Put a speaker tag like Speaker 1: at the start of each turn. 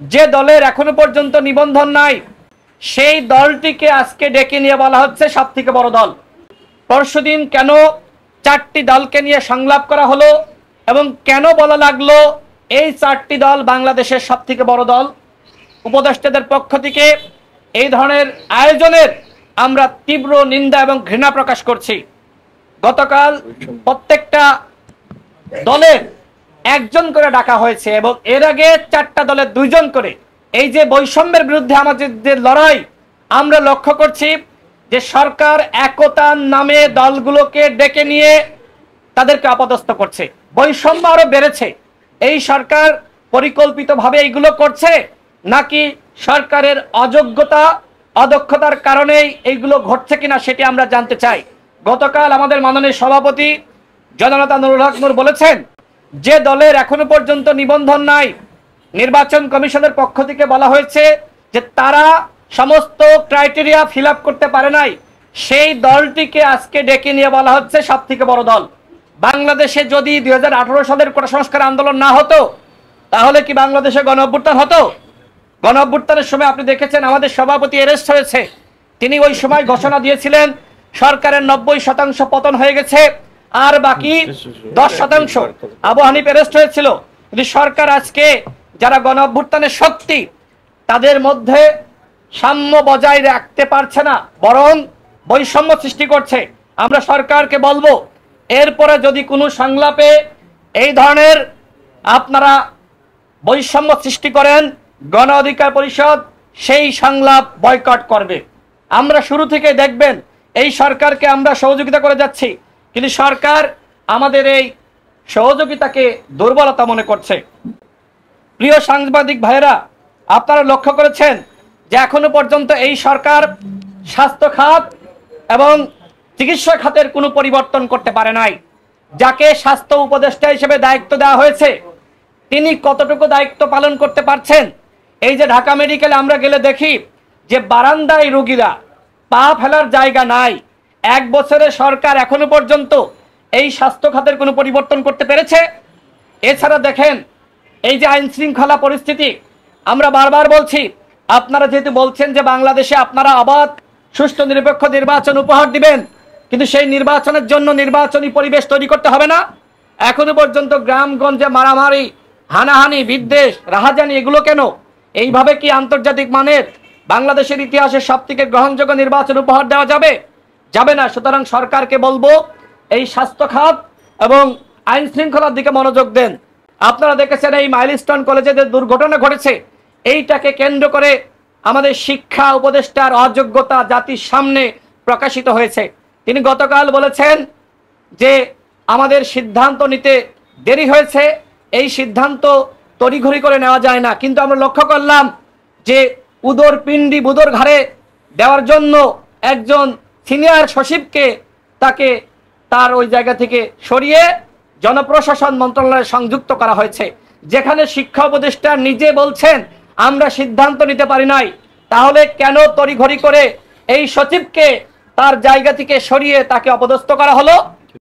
Speaker 1: যে দলের এখনো পর্যন্ত নিবন্ধন নাই সেই দলটিকে আজকে ডেকে নিয়ে বলা হচ্ছে সবথেকে বড় দল। পরশুদিন কেন 4টি দলকে নিয়ে সংলাপ করা হলো এবং কেন বলা লাগলো এই 4টি দল বাংলাদেশের সবথেকে বড় দল? উপদেষ্টাদের পক্ষ থেকে এই ধরনের আয়োজনের আমরা তীব্র নিন্দা এবং ঘৃণা প্রকাশ করছি। গতকাল প্রত্যেকটা দলের একজন করে ডাকা হয়েছে এবং এর আগে 4টা দলের 2 জন করে। এই যে বৈষম্যের বিরুদ্ধে আমাদের যে লড়াই, আমরা লক্ষ্য করছি যে সরকার একতার নামে দলগুলোকে ডেকে নিয়ে তাদেরকে অপদস্থ করছে। বৈষম্য আরো বেড়েছে। এই সরকার পরিকল্পিতভাবে এইগুলো করছে নাকি সরকারের অযোগ্যতা অদক্ষতার কারণেই এইগুলো ঘটছে কিনা সেটি আমরা জানতে চাই। গতকাল আমাদের মাননীয় সভাপতি জননেতা নুরুল হক নূর বলেছেন যে দলের এখনো পর্যন্ত নিবন্ধন নাই, নির্বাচন কমিশনের পক্ষ থেকে বলা হয়েছে যে তারা সমস্ত ক্রাইটেরিয়া ফিল আপ করতে পারে নাই, সেই দলটিকে আজকে ডেকে নিয়ে বলা হচ্ছে সবথেকে বড় দল। বাংলাদেশে যদি 2018 সালের কোটা সংস্কার আন্দোলন না হতো তাহলে কি বাংলাদেশে গণ অভ্যুত্থান হতো? গণ অভ্যুত্থানের সময় আপনি দেখেছেন আমাদের সভাপতি অ্যারেস্ট হয়েছে। তিনি ওই সময় ঘোষণা দিয়েছিলেন সরকারের 90% পতন হয়ে গেছে, আর বাকি 10%। আবু হানিফ অ্যারেস্ট হয়েছিল। কিন্তু সরকার আজকে যারা গণ অভ্যুত্থানের শক্তি তাদের মধ্যে সাম্য বজায় রাখতে পারছে না, বরং বৈষম্য সৃষ্টি করছে। আমরা সরকারকে বলবো এরপরে যদি কোনো সংলাপে এই ধরনের আপনারা বৈষম্য সৃষ্টি করেন, গণ অধিকার পরিষদ সেই সংলাপ বয়কট করবে। আমরা শুরু থেকে দেখবেন এই সরকারকে আমরা সহযোগিতা করে যাচ্ছি, কিন্তু সরকার আমাদের এই সহযোগিতাকে দুর্বলতা মনে করছে। প্রিয় সাংবাদিক ভাইয়েরা, আপনারা লক্ষ্য করেছেন যে এখনো পর্যন্ত এই সরকার স্বাস্থ্য খাত এবং চিকিৎসা খাতের কোনো পরিবর্তন করতে পারে নাই। যাকে স্বাস্থ্য উপদেষ্টা হিসেবে দায়িত্ব দেওয়া হয়েছে তিনি কতটুকু দায়িত্ব পালন করতে পারছেন? এই যে ঢাকা মেডিকেলে আমরা গেলে দেখি যে বারান্দায় রোগীরা, পা ফেলার জায়গা নাই। 1 বছরে সরকার এখনো পর্যন্ত এই স্বাস্থ্য খাতের কোনো পরিবর্তন করতে পেরেছে? এছাড়া দেখেন এই যে আইন শৃঙ্খলা পরিস্থিতি, আমরা বারবার বলছি আপনারা যেহেতু বলছেন যে বাংলাদেশে আপনারা অবাধ সুষ্ঠু নিরপেক্ষ নির্বাচন উপহার দিবেন, কিন্তু সেই নির্বাচনের জন্য নির্বাচনী পরিবেশ তৈরি করতে হবে না? এখনো পর্যন্ত গ্রামগঞ্জে মারামারি, হানাহানি, বিদ্বেষ, রাহাজানি এগুলো কেন? এইভাবে কি আন্তর্জাতিক মানের বাংলাদেশের ইতিহাসের সবথেকে গ্রহণযোগ্য নির্বাচন উপহার দেওয়া যাবে? যাবে না। সুতরাং সরকারকে বলবো এই স্বাস্থ্য খাত এবং আইন শৃঙ্খলার দিকে মনোযোগ দেন। আপনারা দেখেছেন এই মাইলস্টোন কলেজে যে দুর্ঘটনা ঘটেছে, এইটাকে কেন্দ্র করে আমাদের শিক্ষা উপদেষ্টার অযোগ্যতা জাতির সামনে প্রকাশিত হয়েছে। তিনি গতকাল বলেছেন যে আমাদের সিদ্ধান্ত নিতে দেরি হয়েছে, এই সিদ্ধান্ত তড়িঘড়ি করে নেওয়া যায় না। কিন্তু আমরা লক্ষ্য করলাম যে উদর পিণ্ডি বুদর ঘাড়ে দেওয়ার জন্য একজন সিনিয়র সচিবকে তাকে তার ওই জায়গা থেকে সরিয়ে জনপ্রশাসন মন্ত্রণালয়ে সংযুক্ত করা হয়েছে, যেখানে শিক্ষা উপদেষ্টা নিজে বলছেন আমরা সিদ্ধান্ত নিতে পারি নাই। তাহলে কেন তড়িঘড়ি করে এই সচিবকে তার জায়গা থেকে সরিয়ে তাকে অপদস্থ করা হলো?